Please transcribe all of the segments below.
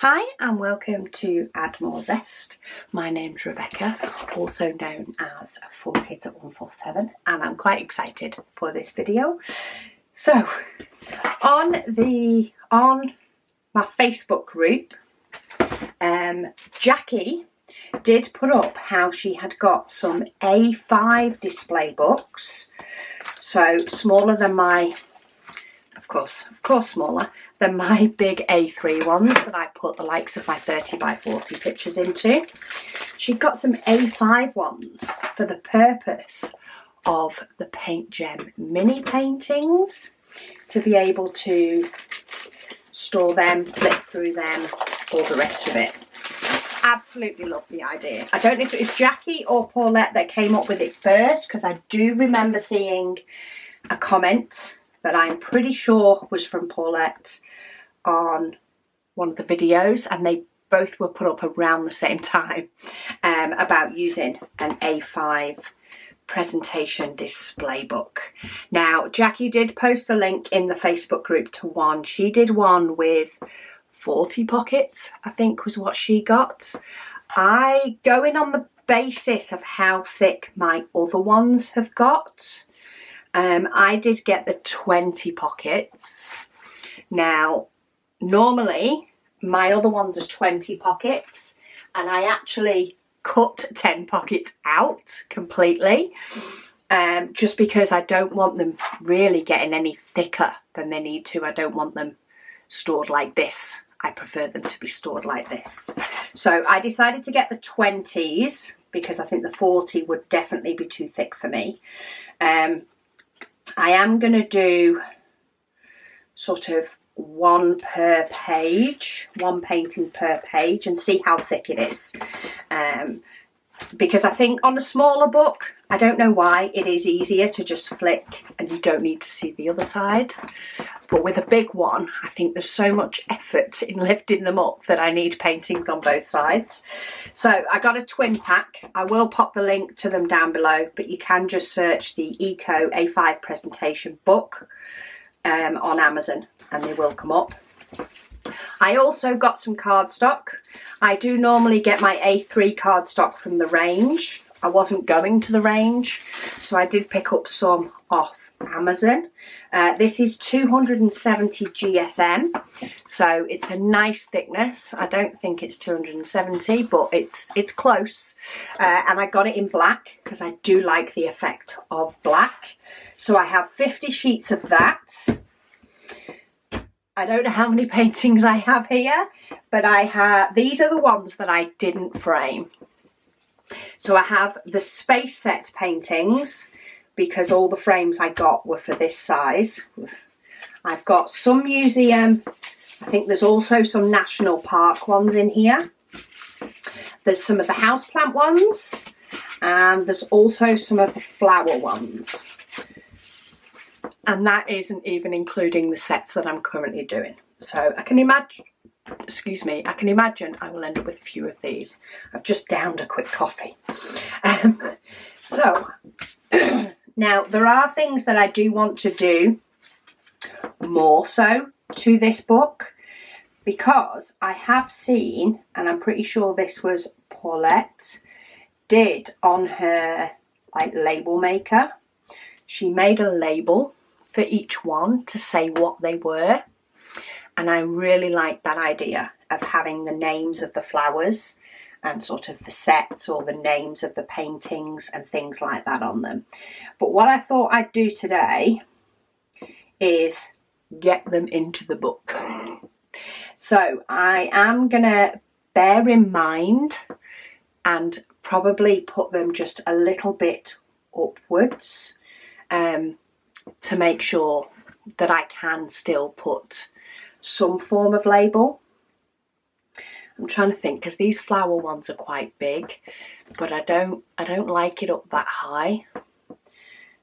Hi and welcome to Add More Zest. My name's Rebecca, also known as 4Kids at 147, and I'm quite excited for this video. So, on my Facebook group, Jackie did put up how she had got some A5 display books, so smaller than my, of course smaller than my big A3 ones that I put the likes of my 30 by 40 pictures into. She got some A5 ones for the purpose of the Paint Gem mini paintings, to be able to store them, flip through them, all the rest of it. Absolutely love the idea. I don't know if it was Jackie or Paulette that came up with it first, because I do remember seeing a comment that I'm pretty sure was from Paulette on one of the videos, and they both were put up around the same time, about using an A5 presentation display book. Now, Jackie did post a link in the Facebook group to one. She did one with 40 pockets, I think was what she got. I go in on the basis of how thick my other ones have got. I did get the 20 pockets. Now, normally my other ones are 20 pockets, and I actually cut 10 pockets out completely, just because I don't want them really getting any thicker than they need to. I don't want them stored like this. I prefer them to be stored like this. So I decided to get the 20s because I think the 40 would definitely be too thick for me. I am going to do sort of one per page, one painting per page, and see how thick it is. Because I think on a smaller book, I don't know why, it is easier to just flick and you don't need to see the other side. But with a big one, I think there's so much effort in lifting them up that I need paintings on both sides. So I got a twin pack. I will pop the link to them down below, but you can just search the Eco A5 presentation book on Amazon and they will come up. I also got some cardstock. I do normally get my A3 cardstock from the range. I wasn't going to the range, so I did pick up some off Amazon. This is 270 GSM, so it's a nice thickness. I don't think it's 270, but it's close. And I got it in black because I do like the effect of black. So I have 50 sheets of that. I don't know how many paintings I have here, but these are the ones that I didn't frame. So I have the Space Set paintings, because all the frames I got were for this size. I've got some museum. I think there's also some national park ones in here. There's some of the houseplant ones, and there's also some of the flower ones. And that isn't even including the sets that I'm currently doing. So I can imagine, I can imagine I will end up with a few of these. I've just downed a quick coffee. So now there are things that I do want to do more so to this book, because I have seen, and I'm pretty sure this was Paulette, did on her label maker. She made a label for each one to say what they were, and I really like that idea of having the names of the flowers and sort of the sets or the names of the paintings and things like that on them. But what I thought I'd do today is get them into the book. So I am gonna bear in mind and probably put them just a little bit upwards, to make sure that I can still put some form of label. I'm trying to think, because these flower ones are quite big, but I don't like it up that high.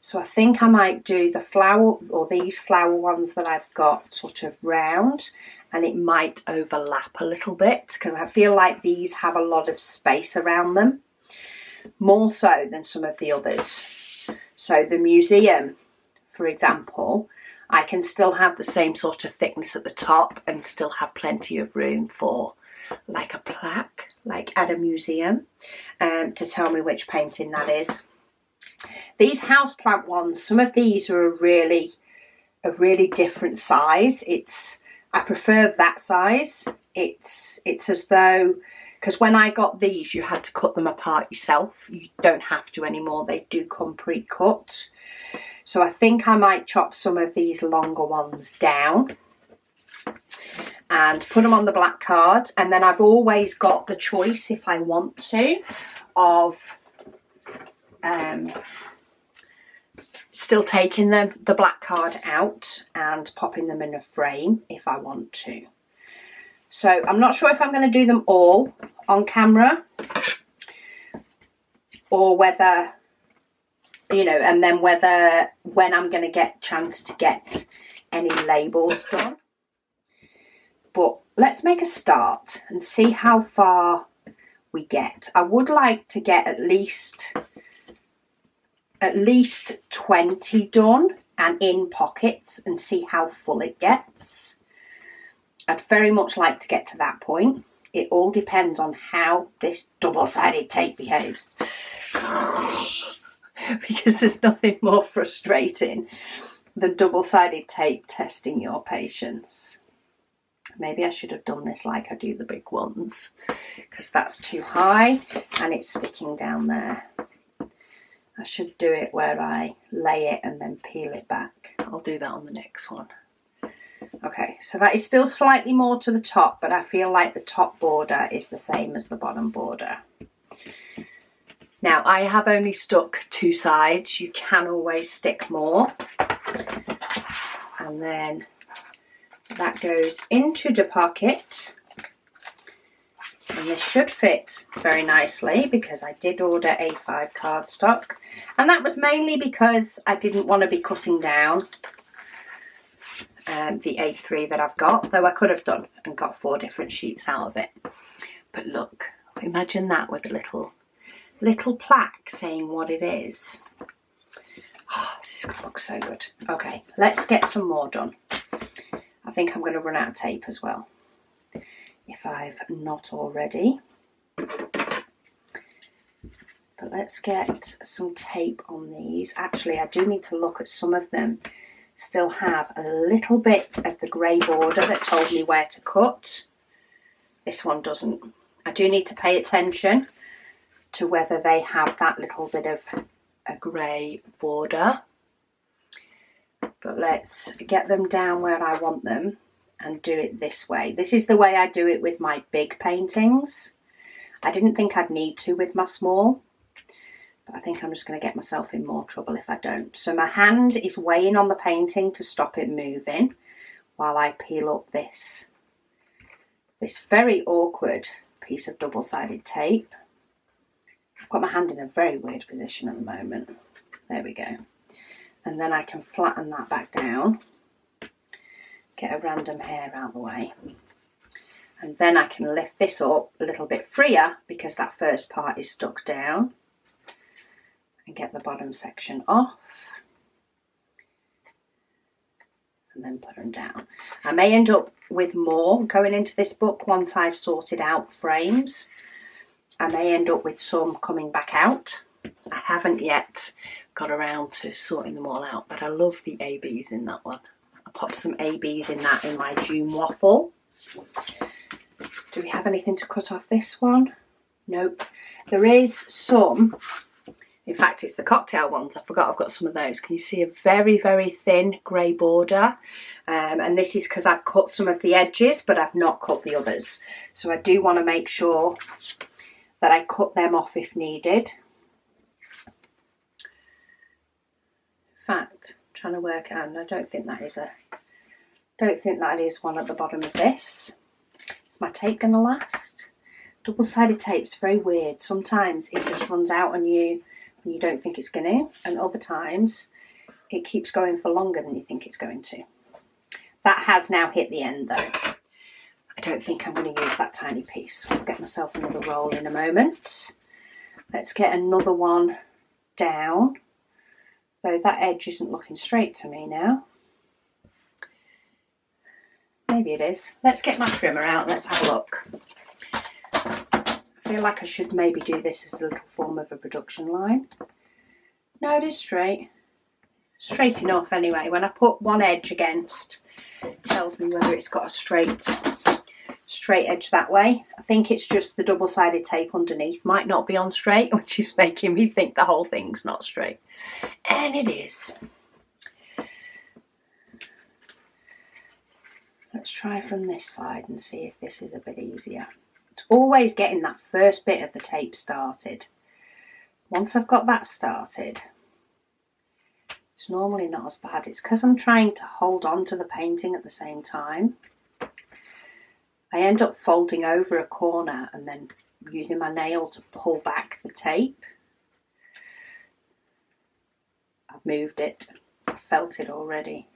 So I think I might do the flower, or these flower ones that I've got sort of round, and it might overlap a little bit, because I feel like these have a lot of space around them, more so than some of the others. So the museum, for example, I can still have the same sort of thickness at the top and still have plenty of room for like a plaque, like at a museum, to tell me which painting that is. These houseplant ones, some of these are a really different size. I prefer that size. It's as though, because when I got these, you had to cut them apart yourself. You don't have to anymore. They do come pre-cut. So I think I might chop some of these longer ones down and put them on the black card. And then I've always got the choice, if I want to, of still taking the black card out and popping them in a frame if I want to. So I'm not sure if I'm going to do them all on camera, or whether, you know, and then whether when I'm going to get chance to get any labels done. But let's make a start and see how far we get. I would like to get at least 20 done and in pockets and see how full it gets. I'd very much like to get to that point. It all depends on how this double-sided tape behaves. Because there's nothing more frustrating than double-sided tape testing your patience. Maybe I should have done this like I do the big ones, because that's too high and it's sticking down there. I should do it where I lay it and then peel it back. I'll do that on the next one. Okay, so that is still slightly more to the top, but I feel like the top border is the same as the bottom border. Now, I have only stuck 2 sides. You can always stick more. And then that goes into the pocket. And this should fit very nicely because I did order A5 cardstock. And that was mainly because I didn't want to be cutting down the A3 that I've got, though I could have done and got 4 different sheets out of it. But look, imagine that with a little plaque saying what it is. Oh, this is going to look so good. Okay, let's get some more done. I think I'm going to run out of tape as well, if I've not already. But let's get some tape on these. Actually, I do need to look at some of them. Still have a little bit of the grey border that told me where to cut. This one doesn't. I do need to pay attention to whether they have that little bit of a grey border. But let's get them down where I want them and do it this way. This is the way I do it with my big paintings. I didn't think I'd need to with my small, but I think I'm just going to get myself in more trouble if I don't. So my hand is weighing on the painting to stop it moving while I peel up this very awkward piece of double-sided tape. I've got my hand in a very weird position at the moment. There we go. And then I can flatten that back down, get a random hair out of the way. And then I can lift this up a little bit freer because that first part is stuck down, and get the bottom section off. And then put them down. I may end up with more going into this book once I've sorted out frames. I may end up with some coming back out. I haven't yet got around to sorting them all out, but I love the ABs in that one. I popped some ABs in that in my June waffle. Do we have anything to cut off this one? Nope. There is some, in fact it's the cocktail ones, I forgot I've got some of those. Can you see a very, very thin grey border? And this is because I've cut some of the edges, but I've not cut the others. So I do want to make sure that I cut them off if needed. In fact, I'm trying to work out, and I don't think that is one at the bottom of this. Is my tape going to last? Double-sided tape's very weird. Sometimes it just runs out on you when you don't think it's going to, and other times it keeps going for longer than you think it's going to. That has now hit the end though. I don't think I'm going to use that tiny piece. I'll get myself another roll in a moment. Let's get another one down, though that edge isn't looking straight to me now. Maybe it is. Let's get my trimmer out and let's have a look. feel like I should maybe do this as a little form of a production line. No, it is straight. Straight enough anyway. When I put one edge against, it tells me whether it's got a straight edge that way. I think it's just the double-sided tape underneath might not be on straight, which is making me think the whole thing's not straight. And it is. Let's try from this side and see if this is a bit easier. It's always getting that first bit of the tape started. Once I've got that started, it's normally not as bad. It's because I'm trying to hold on to the painting at the same time. I end up folding over a corner and then using my nail to pull back the tape. I've moved it. I felt it already.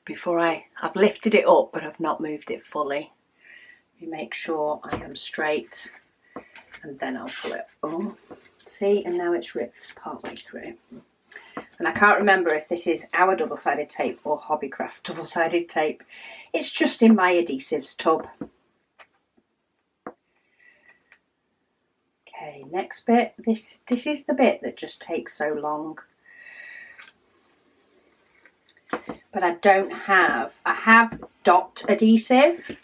I've lifted it up, but I've not moved it fully. You make sure I am straight, and then I'll pull it. Oh, see, and now it's ripped partway through. And I can't remember if this is our double-sided tape or Hobbycraft double-sided tape. It's just in my adhesives tub. Okay, next bit. This is the bit that just takes so long. But I have dot adhesive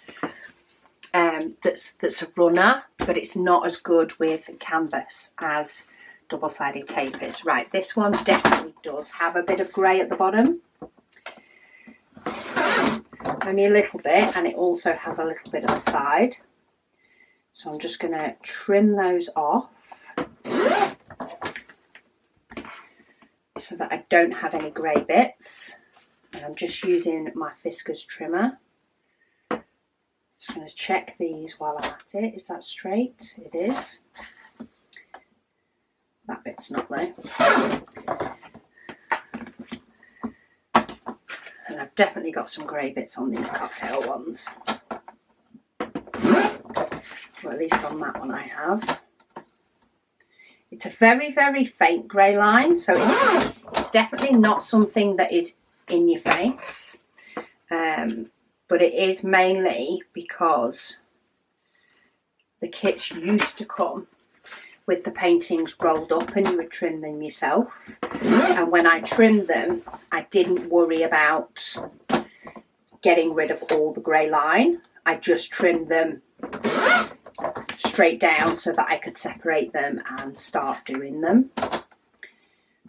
that's a runner, but it's not as good with canvas as double-sided tape is. Right, this one definitely does have a bit of grey at the bottom. Only a little bit, and it also has a little bit on the side. So I'm just going to trim those off so that I don't have any grey bits. And I'm just using my Fiskars trimmer. Just going to check these while I'm at it. Is that straight? It is. That bit's not though. And I've definitely got some grey bits on these cocktail ones. Or at least on that one I have. It's a very, very faint grey line, so it's definitely not something that is in your face. But it is mainly because the kits used to come with the paintings rolled up and you would trim them yourself. And when I trimmed them, I didn't worry about getting rid of all the grey line. I just trimmed them straight down so that I could separate them and start doing them.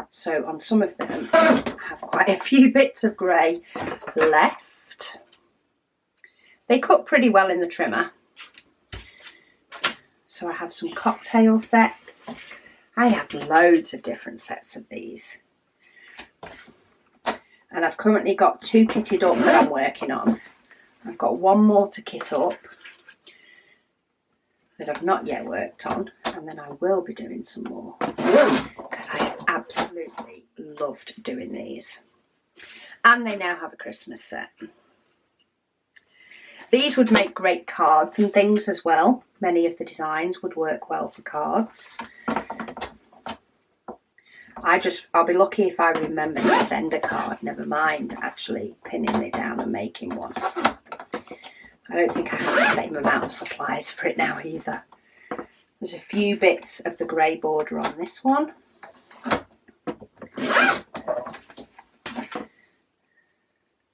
So on some of them, I have quite a few bits of grey left. They cut pretty well in the trimmer. So I have some cocktail sets. I have loads of different sets of these. And I've currently got 2 kitted up that I'm working on. I've got 1 more to kit up that I've not yet worked on, and then I will be doing some more because I have absolutely loved doing these. And they now have a Christmas set. These would make great cards and things as well. Many of the designs would work well for cards. I'll be lucky if I remember to send a card, never mind actually pinning it down and making one. I don't think I have the same amount of supplies for it now either. There's a few bits of the grey border on this one.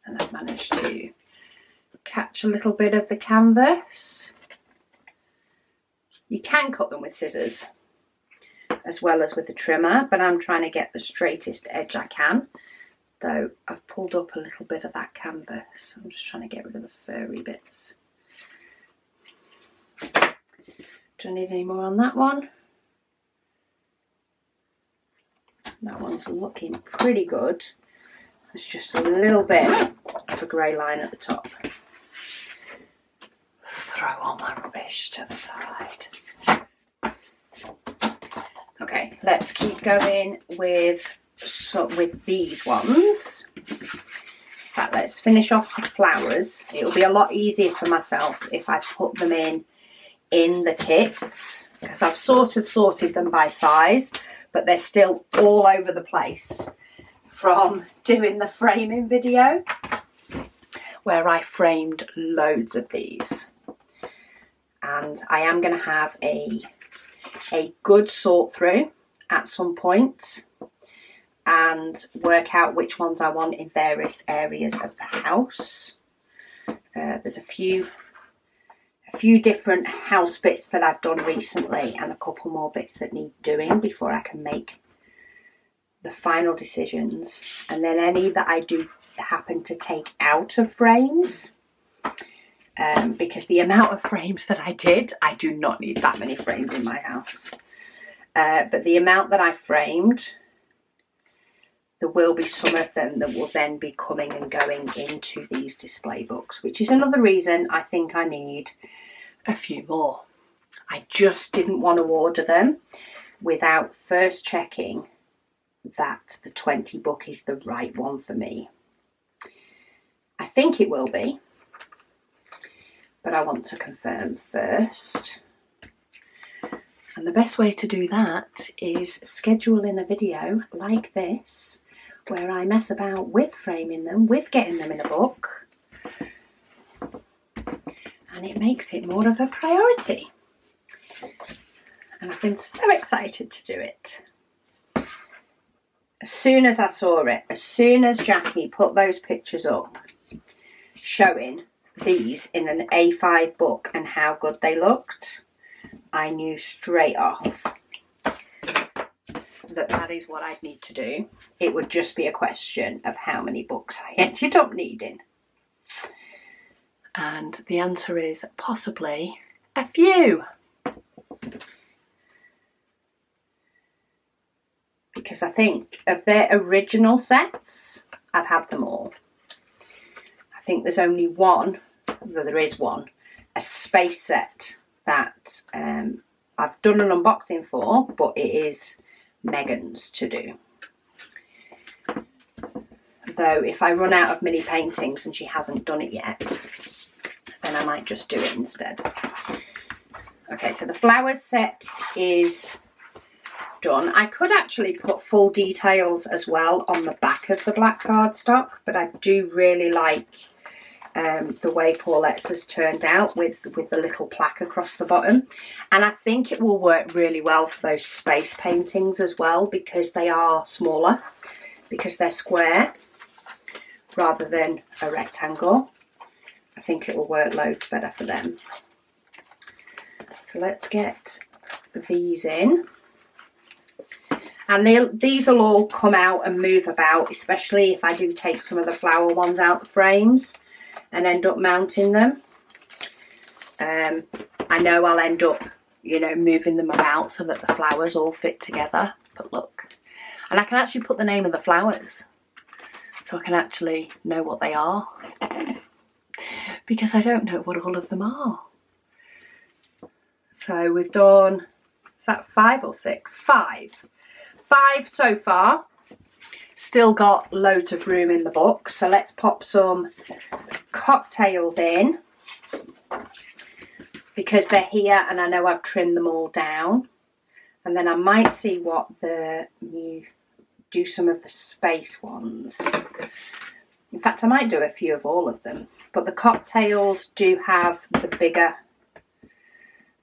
And I've managed to catch a little bit of the canvas. You can cut them with scissors as well as with a trimmer, but I'm trying to get the straightest edge I can. Though I've pulled up a little bit of that canvas. I'm just trying to get rid of the furry bits. Do I need any more on that one? That one's looking pretty good. There's just a little bit of a grey line at the top. Throw all my rubbish to the side. Okay, let's keep going with these ones. In fact, let's finish off the flowers. It'll be a lot easier for myself if I put them in the kits, because I've sort of sorted them by size, but they're still all over the place from doing the framing video where I framed loads of these. and I am going to have a good sort through at some point and work out which ones I want in various areas of the house. There's a few different house bits that I've done recently and a couple more bits that need doing before I can make the final decisions. And then any that I do happen to take out of frames, because the amount of frames that I do not need that many frames in my house. But the amount that I framed, there will be some of them that will then be coming and going into these display books, which is another reason I think I need a few more. I just didn't want to order them without first checking that the 20 book is the right one for me. I think it will be, but I want to confirm first. And the best way to do that is schedule in a video like this, where I mess about with framing them, with getting them in a book, and it makes it more of a priority. And I've been so excited to do it. As soon as I saw it, as soon as Jackie put those pictures up showing these in an A5 book and how good they looked, I knew straight off that is what I'd need to do. It would just be a question of how many books I ended up needing. And the answer is possibly a few. Because I think of their original sets, I've had them all. I think there's only one, though there is one, a space set that I've done an unboxing for, but it is Megan's to do. Though if I run out of mini paintings and she hasn't done it yet, then I might just do it instead. Okay, so the flowers set is done. I could actually put full details as well on the back of the black cardstock, but I do really like the way Paulette's has turned out with the little plaque across the bottom. And I think it will work really well for those space paintings as well, because they are smaller, because they're square rather than a rectangle. I think it will work loads better for them. So let's get these in. And these will all come out and move about, especially if I do take some of the flower ones out the frames and end up mounting them. I know I'll end up, moving them about so that the flowers all fit together. But look, and I can actually put the name of the flowers so I can actually know what they are, because I don't know what all of them are. So we've done, is that 5 or 6? 5 so far. Still got loads of room in the book, so let's pop some cocktails in, because they're here and I know I've trimmed them all down. And then I might see what do some of the space ones. In fact, I might do a few of all of them, but the cocktails do have the bigger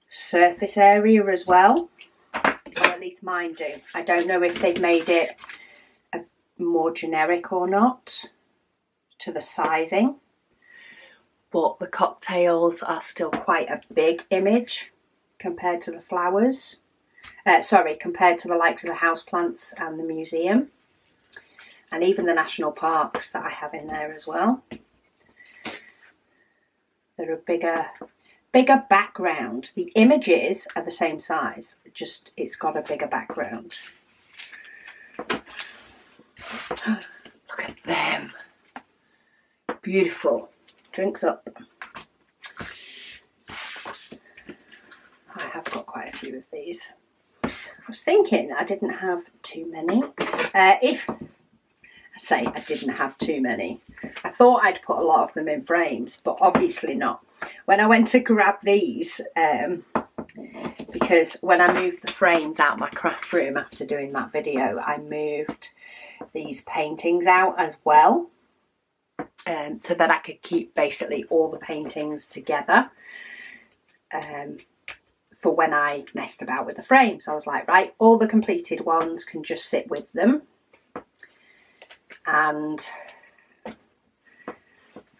surface area as well, or at least mine do. I don't know if they've made it more generic or not to the sizing, but the cocktails are still quite a big image compared to the flowers. Compared to the likes of the houseplants and the museum, and even the national parks that I have in there as well. They're a bigger background. The images are the same size, just it's got a bigger background. Look at them. Beautiful. Drinks up. I have got quite a few of these. I was thinking I didn't have too many. If I say I didn't have too many, I thought I'd put a lot of them in frames, but obviously not. When I went to grab these, because when I moved the frames out my craft room after doing that video, I moved these paintings out as well, so that I could keep basically all the paintings together. for when I messed about with the frame. So I was like, right, all the completed ones can just sit with them. And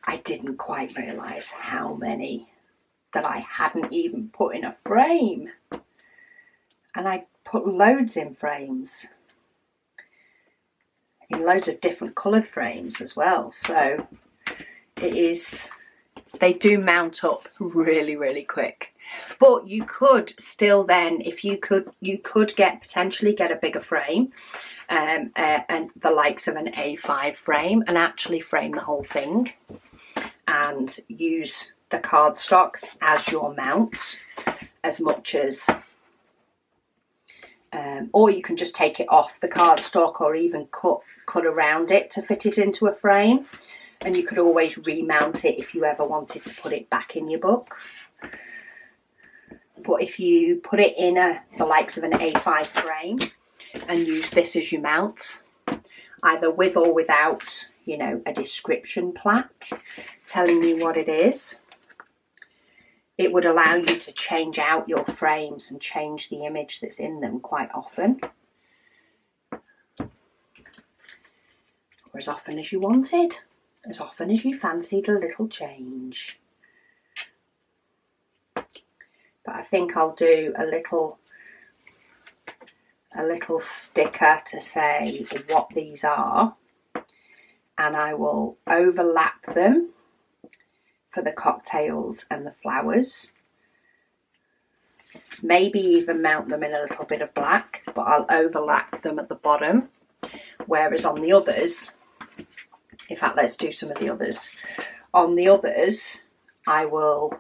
I didn't quite realise how many that I hadn't even put in a frame. And I put loads in frames, in loads of different coloured frames as well. So it is, they do mount up really, really quick. But you could still then, if you could potentially get a bigger frame, and the likes of an A5 frame, and actually frame the whole thing and use the cardstock as your mount as much as, or you can just take it off the cardstock, or even cut around it to fit it into a frame, and you could always remount it if you ever wanted to put it back in your book. But if you put it in the likes of an A5 frame and use this as your mount, either with or without, you know, a description plaque telling you what it is, it would allow you to change out your frames and change the image that's in them quite often, or as often as you wanted, as often as you fancied a little change. But I think I'll do a little sticker to say what these are, and I will overlap them for the cocktails and the flowers. Maybe even mount them in a little bit of black, but I'll overlap them at the bottom. Whereas on the others, in fact, let's do some of the others. On the others, I will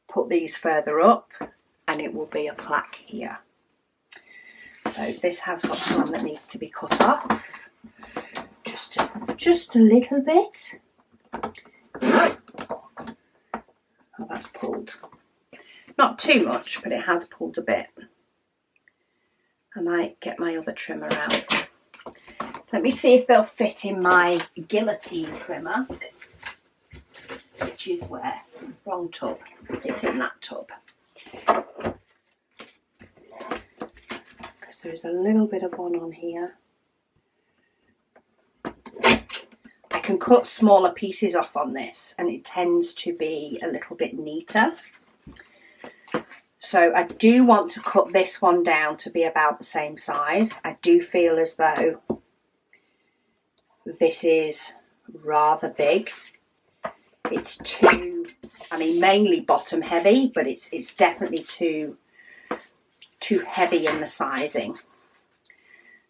put these further up and it will be a plaque here. So this has got some that needs to be cut off. Just a little bit. Oh, that's pulled. Not too much, but it has pulled a bit. I might get my other trimmer out. Let me see if they'll fit in my guillotine trimmer, which is where? Wrong tub. It's in that tub. Because there's a little bit of one on here. I can cut smaller pieces off on this and it tends to be a little bit neater. So I do want to cut this one down to be about the same size. I do feel as though this is rather big. It's too, I mean, mainly bottom heavy, but it's definitely too heavy in the sizing.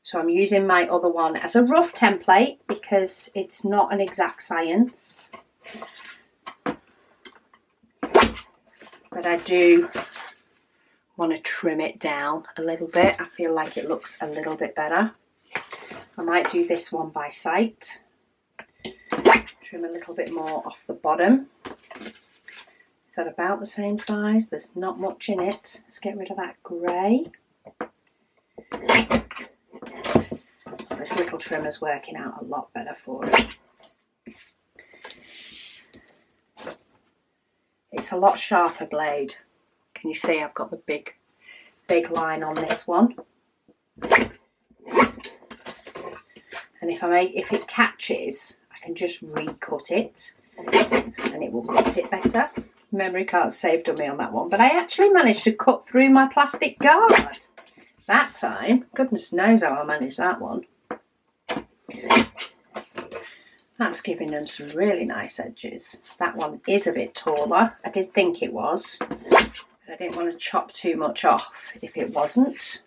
So I'm using my other one as a rough template because it's not an exact science. But I do want to trim it down a little bit. I feel like it looks a little bit better. I might do this one by sight. Trim a little bit more off the bottom. Is that about the same size? There's not much in it. Let's get rid of that grey. This little trimmer's working out a lot better for it. It's a lot sharper blade. Can you see I've got the big line on this one? And if it catches, I can just recut it and it will cut it better. Memory card saved on me on that one, but I actually managed to cut through my plastic guard that time. Goodness knows how I managed that one. That's giving them some really nice edges. That one is a bit taller. I did think it was, but I didn't want to chop too much off if it wasn't.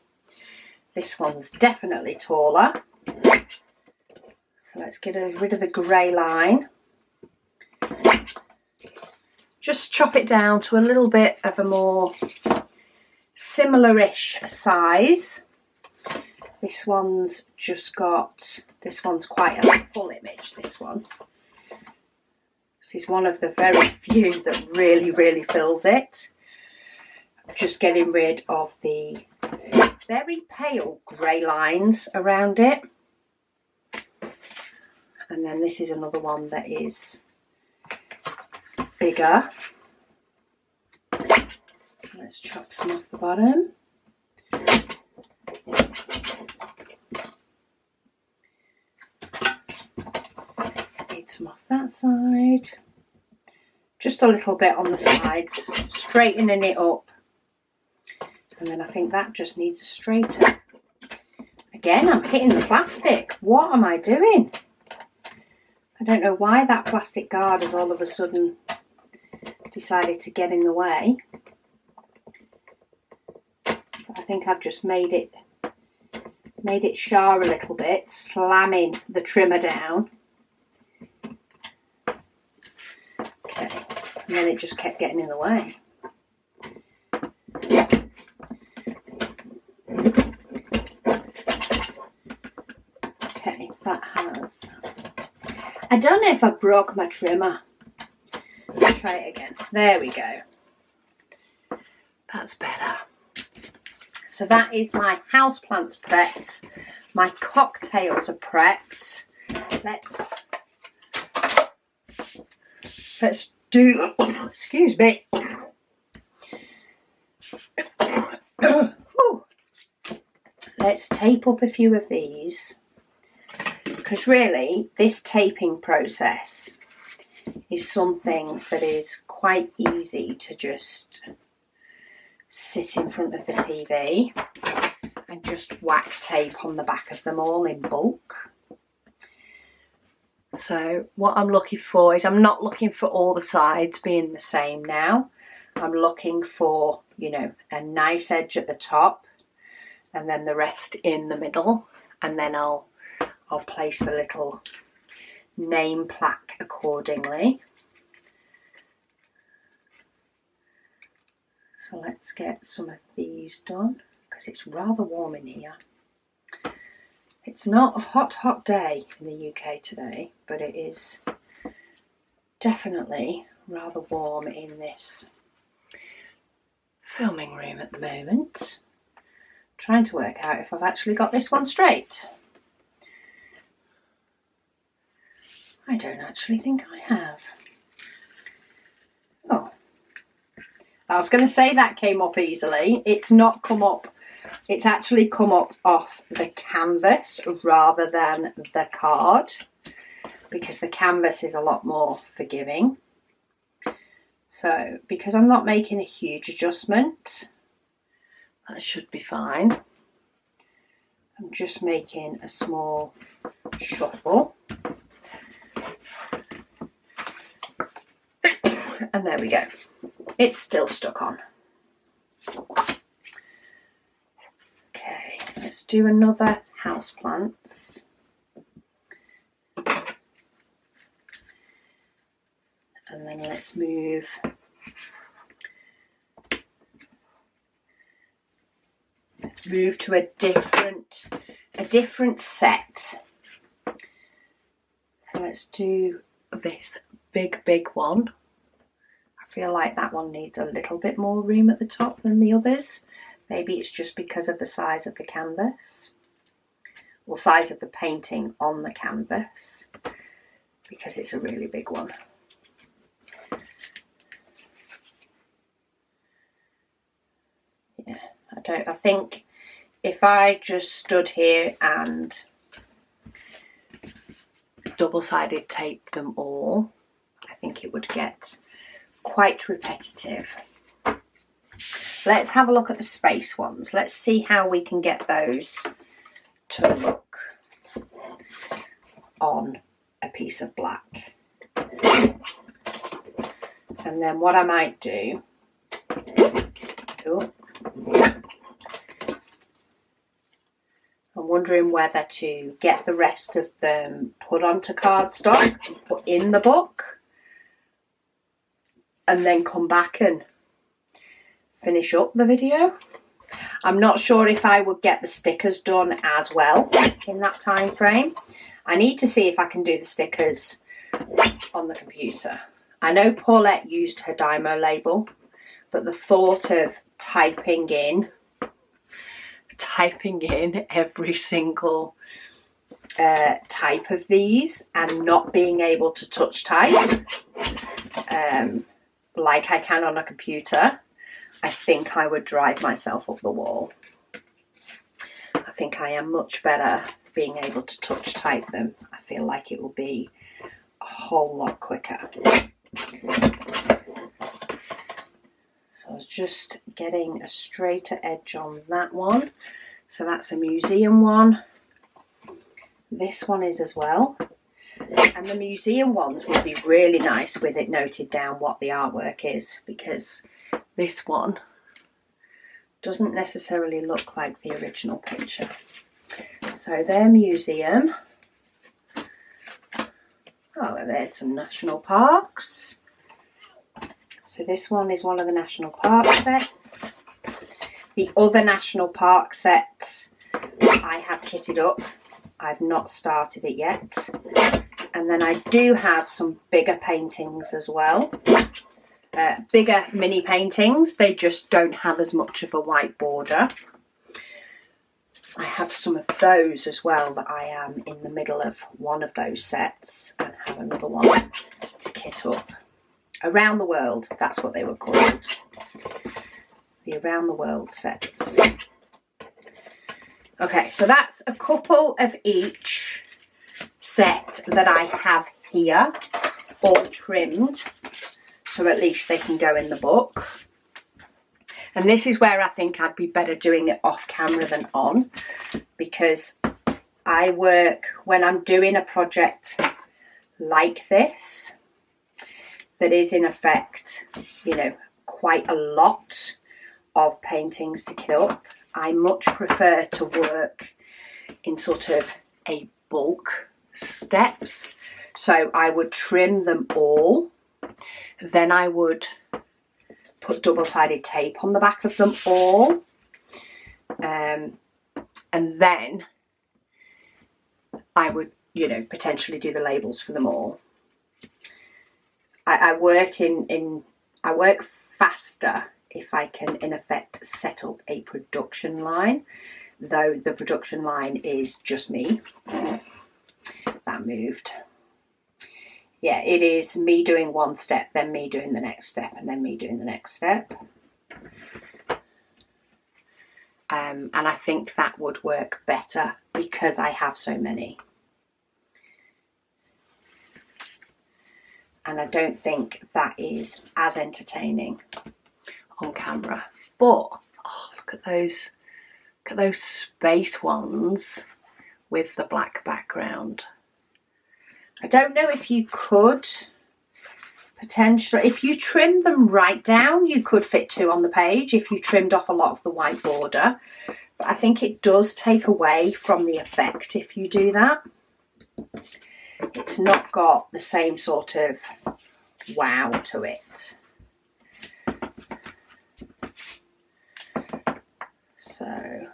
This one's definitely taller. So let's get rid of the grey line. Just chop it down to a little bit of a more similar-ish size. This one's quite a full image, this one. This is one of the very few that really, really fills it. Just getting rid of the very pale grey lines around it. And then this is another one that is bigger. Let's let's chop some off the bottom. Need some off that side. Just a little bit on the sides, straightening it up. And then I think that just needs a straighten. Again, I'm hitting the plastic. What am I doing? I don't know why that plastic guard has all of a sudden decided to get in the way. But I think I've just made it char a little bit, slamming the trimmer down. Okay, and then it just kept getting in the way. Okay, that has... I don't know if I broke my trimmer. Let's try it again. There we go. That's better. So that is my houseplants prepped. My cocktails are prepped. Let's do, excuse me. Let's tape up a few of these. Because really, this taping process is something that is quite easy to just sit in front of the TV and just whack tape on the back of them all in bulk. So what I'm looking for is, I'm not looking for all the sides being the same now. I'm looking for, you know, a nice edge at the top and then the rest in the middle, and then I'll place the little name plaque accordingly. So let's get some of these done, because it's rather warm in here. It's not a hot day in the UK today, but it is definitely rather warm in this filming room at the moment. Trying to work out if I've actually got this one straight. I don't actually think I have. Oh, I was going to say that came up easily. It's not come up. It's actually come up off the canvas rather than the card, because the canvas is a lot more forgiving. So because I'm not making a huge adjustment, that should be fine. I'm just making a small shuffle. And there we go. It's still stuck on. Okay, let's do another houseplants. And then let's move to a different set. So let's do this big one. I feel like that one needs a little bit more room at the top than the others. Maybe it's just because of the size of the canvas, or size of the painting on the canvas, because it's a really big one. Yeah, I think if I just stood here and double-sided taped them all, I think it would get quite repetitive. Let's have a look at the space ones. Let's see how we can get those to look on a piece of black. And then what I might do, I'm wondering whether to get the rest of them put onto cardstock and put in the book, and then come back and finish up the video. I'm not sure if I would get the stickers done as well in that time frame. I need to see if I can do the stickers on the computer. I know Paulette used her Dymo label, but the thought of typing in every single type of these and not being able to touch type like I can on a computer, I think I would drive myself up the wall. I think I am much better being able to touch type them. I feel like it will be a whole lot quicker. So I was just getting a straighter edge on that one. So that's a museum one. This one is as well. And the museum ones would be really nice with it noted down what the artwork is, because this one doesn't necessarily look like the original picture. So they're museum. Oh, there's some national parks. So this one is one of the national park sets. The other national park set I have kitted up. I've not started it yet. And then I do have some bigger paintings as well. Bigger mini paintings. They just don't have as much of a white border. I have some of those as well, that I am in the middle of one of those sets and have another one to kit up. Around the World, that's what they were called. The Around the World sets. Okay, so that's a couple of each set that I have here, all trimmed, so at least they can go in the book. And this is where I think I'd be better doing it off camera than on, because I work, when I'm doing a project like this, that is in effect, you know, quite a lot of paintings to kit up, I much prefer to work in sort of a bulk steps. So I would trim them all, then I would put double-sided tape on the back of them all, and then I would, you know, potentially do the labels for them all. I work I work faster if I can in effect set up a production line, though the production line is just me. That moved. Yeah, it is me doing one step, then me doing the next step, and then me doing the next step. And I think that would work better because I have so many. And I don't think that is as entertaining on camera. But oh, look at those space ones with the black background. I don't know if you could potentially, if you trimmed them right down, you could fit two on the page if you trimmed off a lot of the white border. But I think it does take away from the effect if you do that. It's not got the same sort of wow to it. So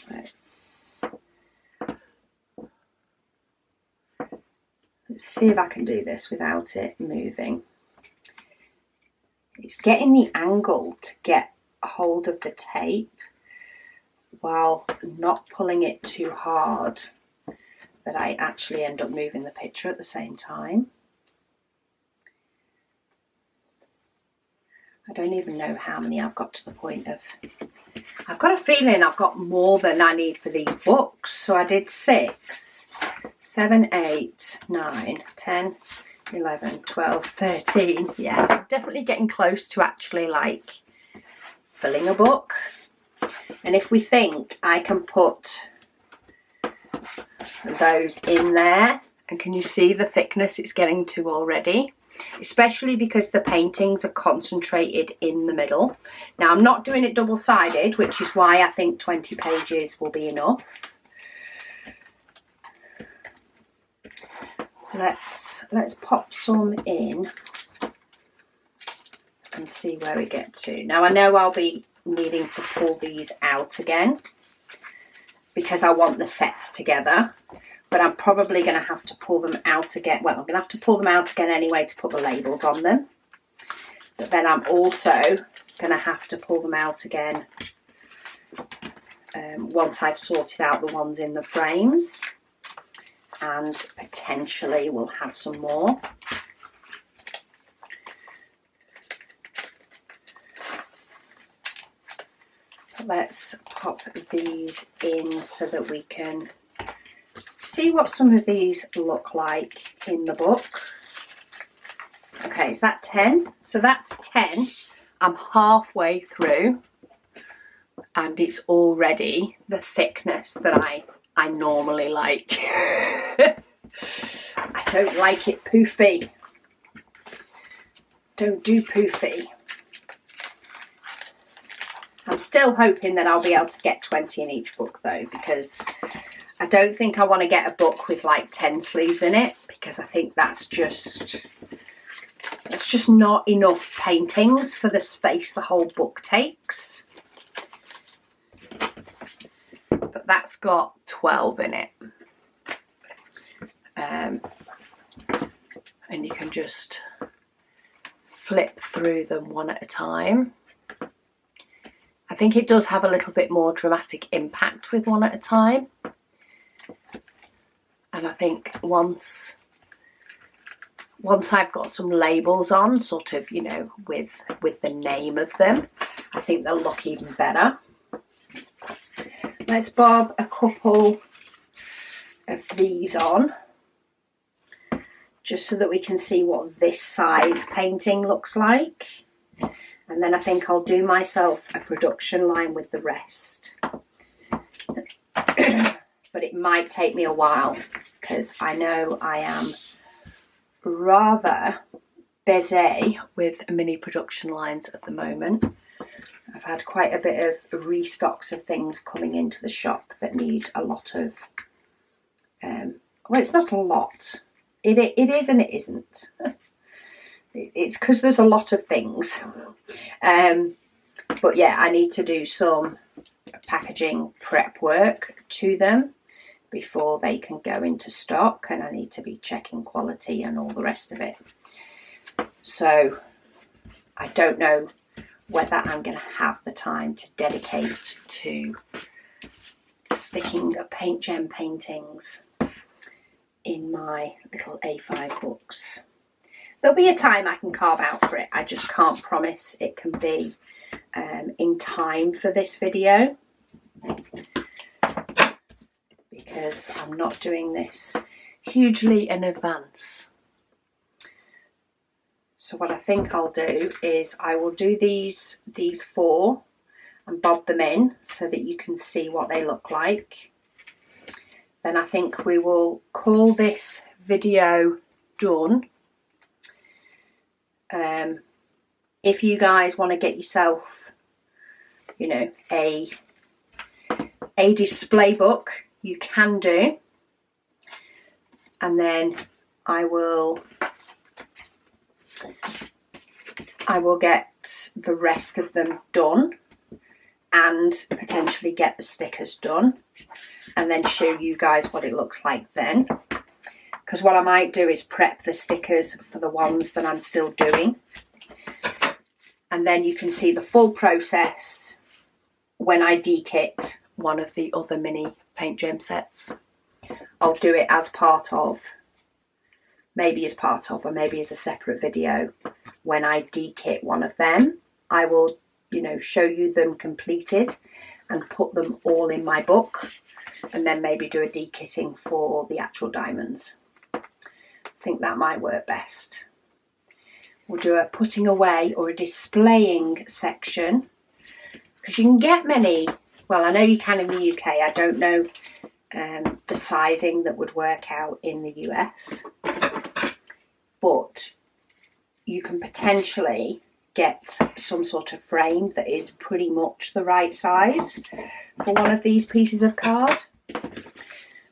let's see if I can do this without it moving. It's getting the angle to get a hold of the tape while not pulling it too hard that I actually end up moving the picture at the same time. I don't even know how many I've got to the point of. I've got a feeling I've got more than I need for these books. So I did 6, 7, 8, 9, 10, 11, 12, 13. Yeah, I'm definitely getting close to actually like filling a book. And if we think I can put those in there, and can you see the thickness it's getting to already? Especially because the paintings are concentrated in the middle. Now I'm not doing it double-sided, which is why I think 20 pages will be enough. Let's pop some in and see where we get to. Now I know I'll be needing to pull these out again because I want the sets together. But I'm probably going to have to pull them out again. Well, I'm going to have to pull them out again anyway to put the labels on them. But then I'm also going to have to pull them out again once I've sorted out the ones in the frames. and potentially we'll have some more. Let's pop these in so that we can see what some of these look like in the book. Okay, is that 10? So that's 10. I'm halfway through and it's already the thickness that I normally like. I don't like it poofy. Don't do poofy. I'm still hoping that I'll be able to get 20 in each book though, because I don't think I want to get a book with like 10 sleeves in it, because I think that's just not enough paintings for the space the whole book takes. But that's got 12 in it. And you can just flip through them one at a time. I think it does have a little bit more dramatic impact with one at a time. And I think once I've got some labels on, sort of, you know, with the name of them, I think they'll look even better. Let's bob a couple of these on, just so that we can see what this size painting looks like. And then I think I'll do myself a production line with the rest. But it might take me a while, because I know I am rather busy with mini production lines at the moment. I've had quite a bit of restocks of things coming into the shop that need a lot of, well, it's not a lot. It is and it isn't. It's because there's a lot of things. But yeah, I need to do some packaging prep work to them before they can go into stock, and I need to be checking quality and all the rest of it. So I don't know whether I'm going to have the time to dedicate to sticking paint gem paintings in my little A5 books. There'll be a time I can carve out for it. I just can't promise it can be in time for this video, because I'm not doing this hugely in advance. So what I think I'll do is I will do these 4 and bob them in so that you can see what they look like. Then I think we will call this video done. If you guys want to get yourself, you know, a display book, you can do. And then I will get the rest of them done and potentially get the stickers done, and then show you guys what it looks like then. Because what I might do is prep the stickers for the ones that I'm still doing, and then you can see the full process when I dekit one of the other mini paint gem sets. I'll do it as part of, maybe as part of, or maybe as a separate video. When I dekit one of them, I will, you know, show you them completed and put them all in my book, and then maybe do a dekitting for the actual diamonds. I think that might work best. We'll do a putting away or a displaying section, because you can get many, well, I know you can in the UK. I don't know the sizing that would work out in the US, but you can potentially get some sort of frame that is pretty much the right size for one of these pieces of card.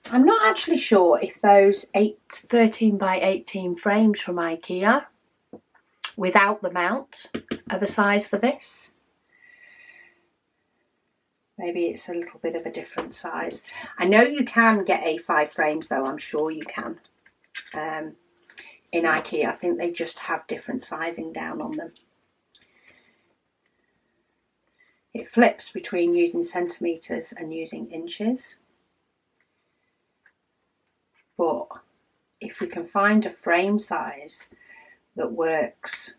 I'm not actually sure if those 13 by 18 frames from IKEA without the mount are the size for this. Maybe it's a little bit of a different size. I know you can get A5 frames though, I'm sure you can. In IKEA, I think they just have different sizing down on them. It flips between using centimetres and using inches. but if we can find a frame size that works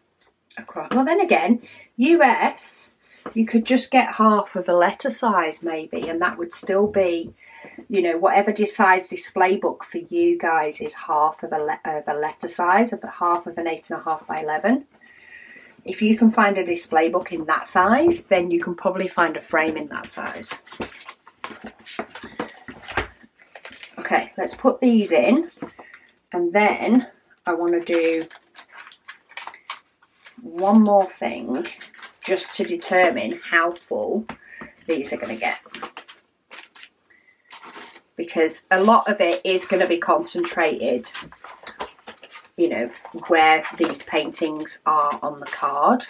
across, well then again, US, you could just get half of a letter size maybe, and that would still be, you know, whatever size display book for you guys is half of a letter size, of half of an 8.5 by 11. If you can find a display book in that size, then you can probably find a frame in that size. Okay, let's put these in, and then I want to do one more thing just to determine how full these are going to get, because a lot of it is going to be concentrated, you know, where these paintings are on the card.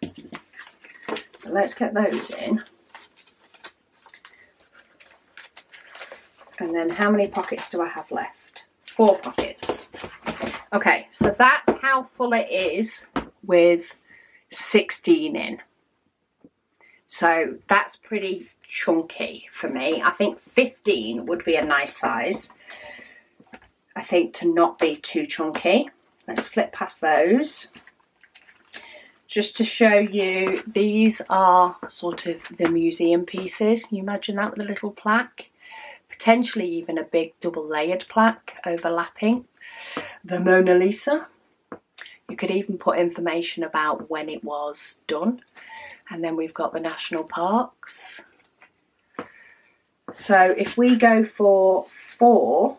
So let's get those in. And then how many pockets do I have left? 4 pockets. Okay, so that's how full it is with 16 in. So that's pretty chunky for me. I think 15 would be a nice size, I think, to not be too chunky. Let's flip past those. Just to show you, these are sort of the museum pieces. Can you imagine that with a little plaque? Potentially even a big double layered plaque overlapping the Mona Lisa. You could even put information about when it was done. And then we've got the national parks. So if we go for four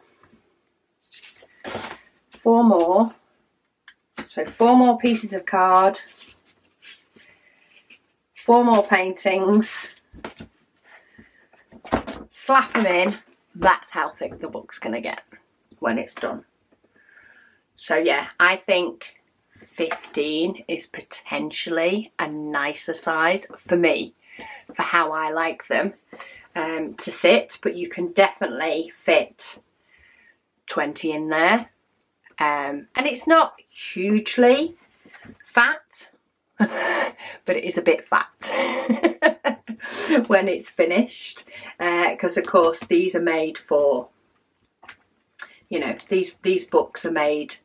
more, so 4 more pieces of card, 4 more paintings, slap them in, that's how thick the book's going to get when it's done. So yeah, I think 15 is potentially a nicer size for me, for how I like them to sit, but you can definitely fit 20 in there. And it's not hugely fat, but it is a bit fat when it's finished, because of course these are made for, you know, these books are made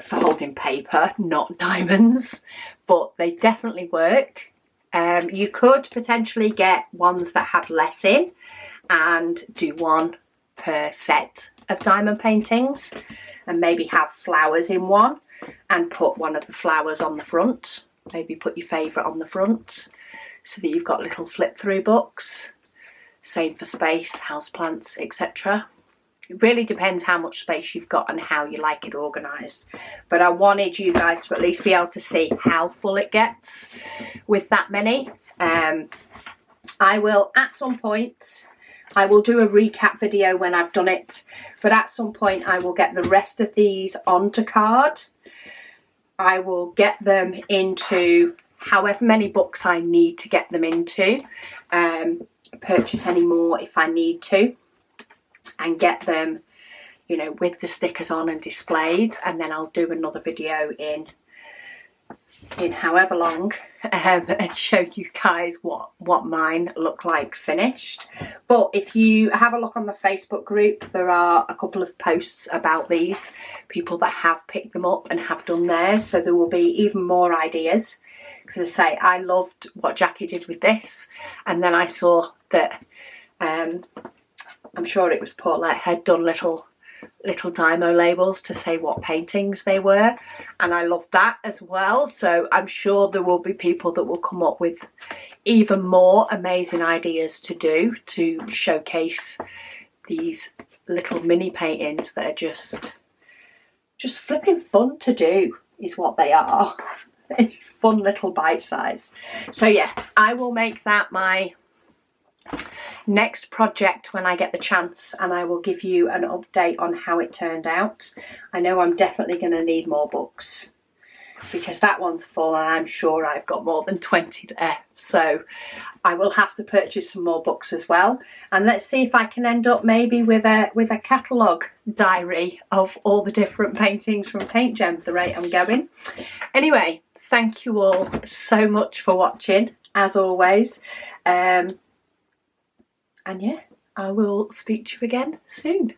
for holding paper, not diamonds, but they definitely work. You could potentially get ones that have less in and do 1 per set of diamond paintings, and maybe have flowers in one and put one of the flowers on the front. Maybe put your favourite on the front so that you've got little flip through books. Same for space, houseplants, etc. It really depends how much space you've got and how you like it organised. But I wanted you guys to at least be able to see how full it gets with that many. I will, at some point, I will do a recap video when I've done it. But at some point I will get the rest of these onto card. I will get them into however many books I need to get them into. Purchase any more if I need to. And get them, you know, with the stickers on and displayed, and then I'll do another video in however long and show you guys what mine look like finished. But if you have a look on the Facebook group, there are a couple of posts about these, people that have picked them up and have done theirs, so there will be even more ideas. Because as I say, I loved what Jackie did with this, and then I saw that I'm sure it was Paulette had done little Dymo labels to say what paintings they were, and I loved that as well. So I'm sure there will be people that will come up with even more amazing ideas to do to showcase these little mini paintings that are just flipping fun to do, is what they are. It's fun little bite size. So yeah, I will make that my next project when I get the chance, and I will give you an update on how it turned out. I know I'm definitely going to need more books because that one's full, and I'm sure I've got more than 20 there, so I will have to purchase some more books as well. And let's see if I can end up maybe with a catalogue diary of all the different paintings from Paint Gem at the rate I'm going. Anyway, thank you all so much for watching, as always. And yeah, I will speak to you again soon.